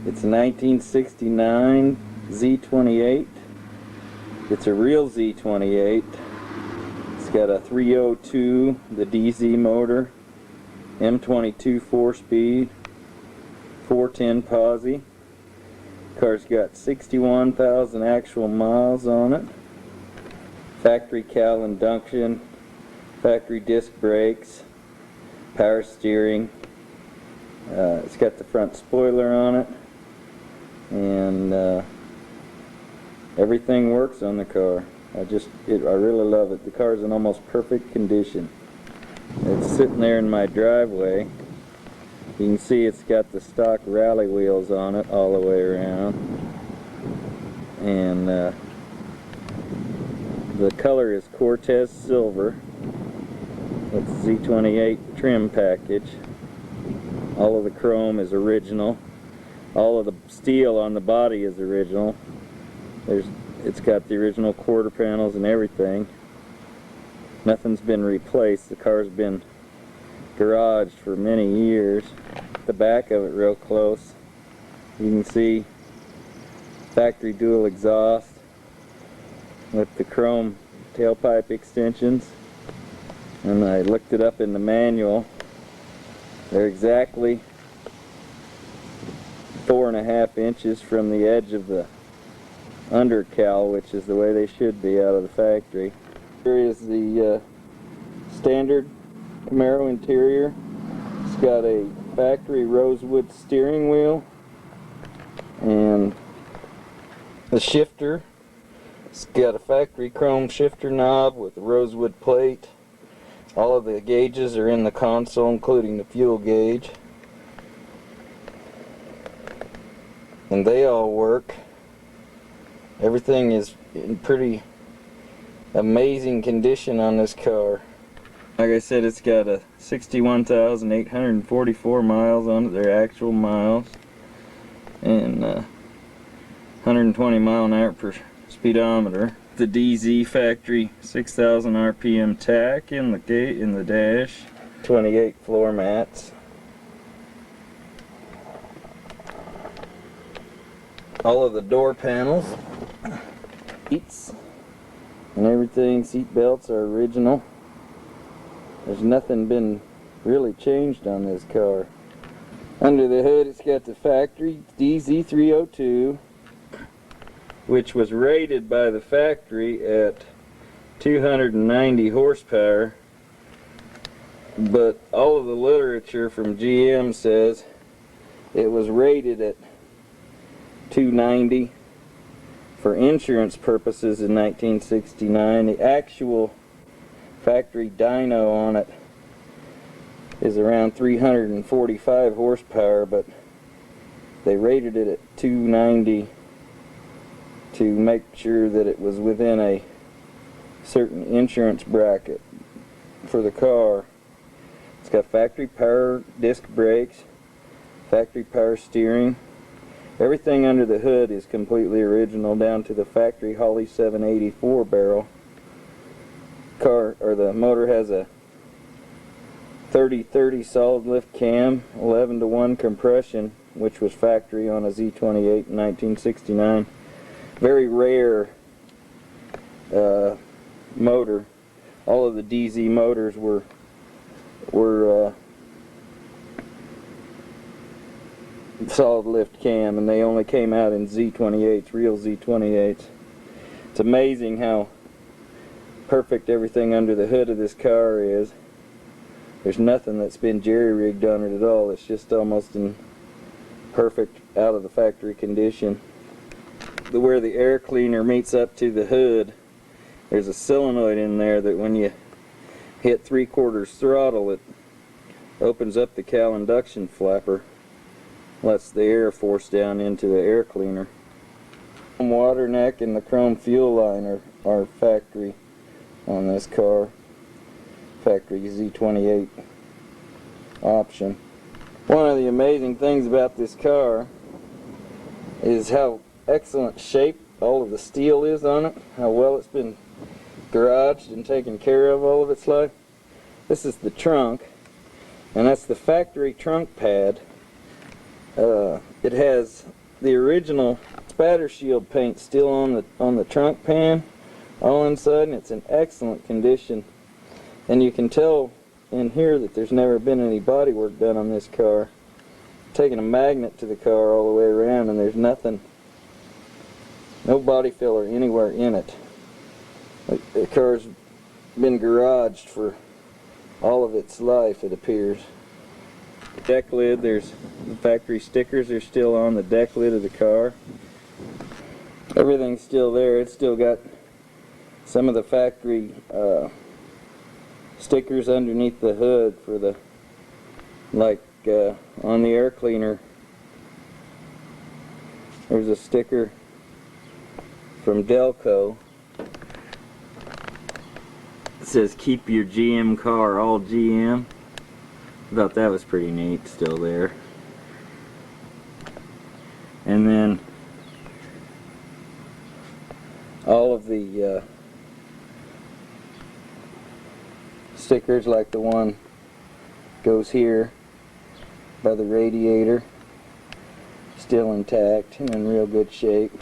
It's a 1969 Z28. It's a real Z28. It's got a 302, the DZ motor, M22 4-speed, 410 posi. Car's got 61,000 actual miles on it. Factory cowl induction, factory disc brakes, power steering. It's got the front spoiler on it, and everything works on the car. I really love it. The car's in almost perfect condition. It's sitting there in my driveway. You can see it's got the stock rally wheels on it all the way around, and the color is Cortez Silver. It's Z28 trim package. All of the chrome is original. All of the steel on the body is original. It's got the original quarter panels and everything. Nothing's been replaced. The car's been garaged for many years. The back of it real close. You can see factory dual exhaust with the chrome tailpipe extensions, and I looked it up in the manual. They're exactly 4.5 inches from the edge of the undercowl, which is the way they should be out of the factory. Here is the standard Camaro interior. It's got a factory rosewood steering wheel, and the shifter. It's got a factory chrome shifter knob with a rosewood plate. All of the gauges are in the console, including the fuel gauge. And they all work. Everything is in pretty amazing condition on this car. Like I said, it's got a 61,844 miles on it. They're actual miles. And 120 mile an hour per speedometer. The DZ factory 6,000 RPM tach in the dash. 28 floor mats. All of the door panels, seats, and everything. Seat belts are original. There's nothing been really changed on this car. Under the hood, it's got the factory DZ302, which was rated by the factory at 290 horsepower, but all of the literature from GM says it was rated at 290 for insurance purposes in 1969. The actual factory dyno on it is around 345 horsepower, but they rated it at 290 to make sure that it was within a certain insurance bracket for the car. It's got factory power disc brakes, factory power steering. Everything under the hood is completely original, down to the factory Holley 784 barrel. The motor has a 30-30 solid lift cam, 11-to-1 compression, which was factory on a Z28 in 1969. Very rare motor. All of the DZ motors were solid lift cam, and they only came out in Z28s, real Z28s. It's amazing how perfect everything under the hood of this car is. There's nothing that's been jerry-rigged on it at all. It's just almost in perfect out of the factory condition. Where the air cleaner meets up to the hood, there's a solenoid in there that when you hit 3/4 throttle, it opens up the cowl induction flapper, lets the air force down into the air cleaner. The water neck and the chrome fuel line are factory on this car. Factory Z28 option. One of the amazing things about this car is how excellent shape all of the steel is on it, how well it's been garaged and taken care of all of its life. This is the trunk, and that's the factory trunk pad. It has the original spatter shield paint still on the trunk pan, all inside, and it's in excellent condition. And you can tell in here that there's never been any body work done on this car. Taking a magnet to the car all the way around, and there's nothing, no body filler anywhere in it. The car's been garaged for all of its life, it appears. The deck lid, there's the factory stickers are still on the deck lid of the car. Everything's still there. It's still got some of the factory stickers underneath the hood for the, like on the air cleaner. There's a sticker from Delco. It says keep your GM car all GM. I thought that was pretty neat, still there. And then all of the stickers, like the one goes here by the radiator, still intact and in real good shape.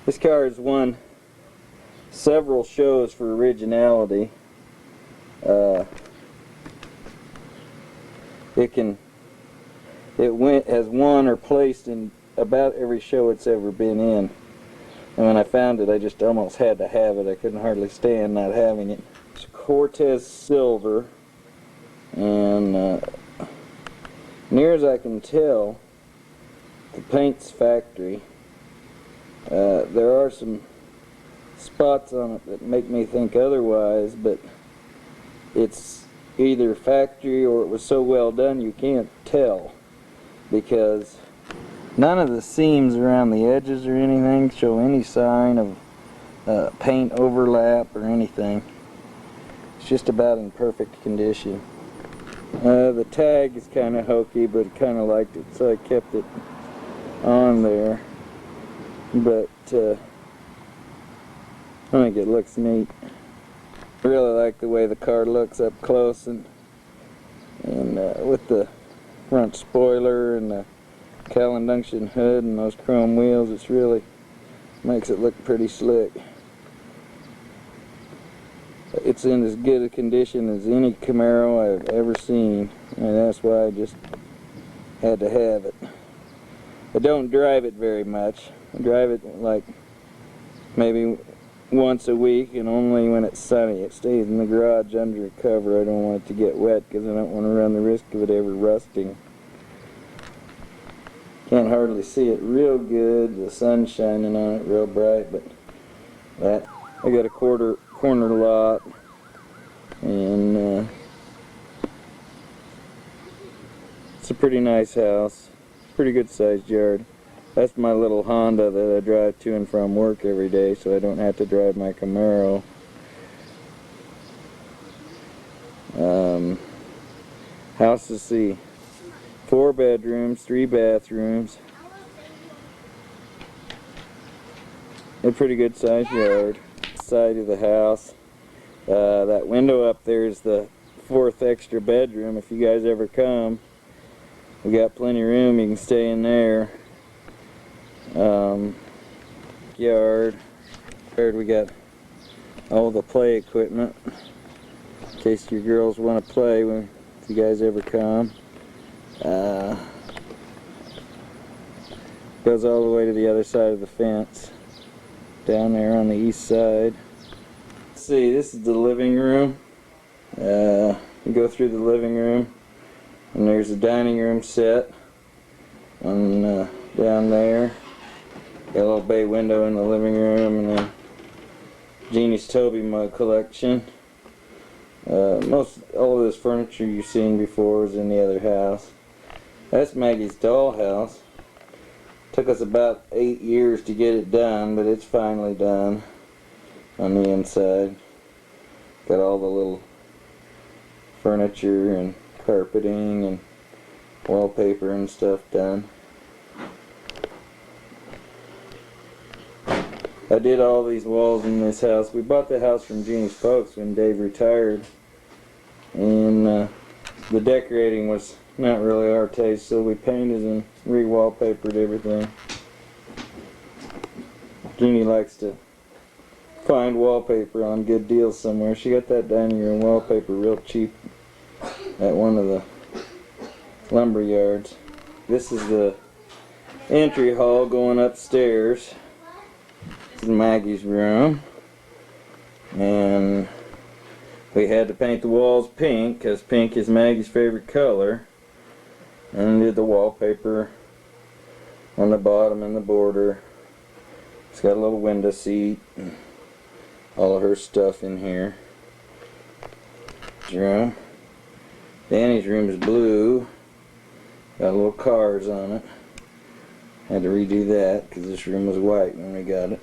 This car has won several shows for originality. It has won or placed in about every show it's ever been in. And when I found it, I just almost had to have it. I couldn't hardly stand not having it. It's Cortez Silver, and near as I can tell, the paint's factory. There are some spots on it that make me think otherwise, but it's either factory or it was so well done you can't tell, because none of the seams around the edges or anything show any sign of paint overlap or anything. It's just about in perfect condition. The tag is kind of hokey, but I kind of liked it, so I kept it on there. But I think it looks neat. I really like the way the car looks up close, and with the front spoiler and the Calendunction hood and those chrome wheels, it's really makes it look pretty slick. It's in as good a condition as any Camaro I've ever seen, and that's why I just had to have it. I don't drive it very much. I drive it like maybe once a week, and only when it's sunny. It stays in the garage under a cover. I don't want it to get wet because I don't want to run the risk of it ever rusting. Can't hardly see it real good. The sun's shining on it real bright, but that I got a corner lot, and it's a pretty nice house. Pretty good sized yard. That's my little Honda that I drive to and from work every day, so I don't have to drive my Camaro. House, let's see, 4 bedrooms, 3 bathrooms. A pretty good sized yard. Side of the house. That window up there is the 4th extra bedroom. If you guys ever come, we got plenty of room. You can stay in there. Yard. We got all the play equipment in case your girls want to play if you guys ever come. Goes all the way to the other side of the fence, down there on the east side. Let's see, this is the living room. You go through the living room, and there's a dining room set on down there. Got a little bay window in the living room, and then Jeannie's Toby mug collection. All of this furniture you've seen before is in the other house. That's Maggie's dollhouse. Took us about 8 years to get it done, but it's finally done on the inside. Got all the little furniture and carpeting and wallpaper and stuff done. I did all these walls in this house. We bought the house from Jeannie's folks when Dave retired, and the decorating was not really our taste, so we painted and re-wallpapered everything. Jeannie likes to find wallpaper on good deals somewhere. She got that dining room wallpaper real cheap at one of the lumber yards. This is the entry hall going upstairs. This is Maggie's room. And we had to paint the walls pink because pink is Maggie's favorite color. And did the wallpaper on the bottom and the border. It's got a little window seat. All of her stuff in here. Room. Danny's room is blue. Got little cars on it. Had to redo that because this room was white when we got it.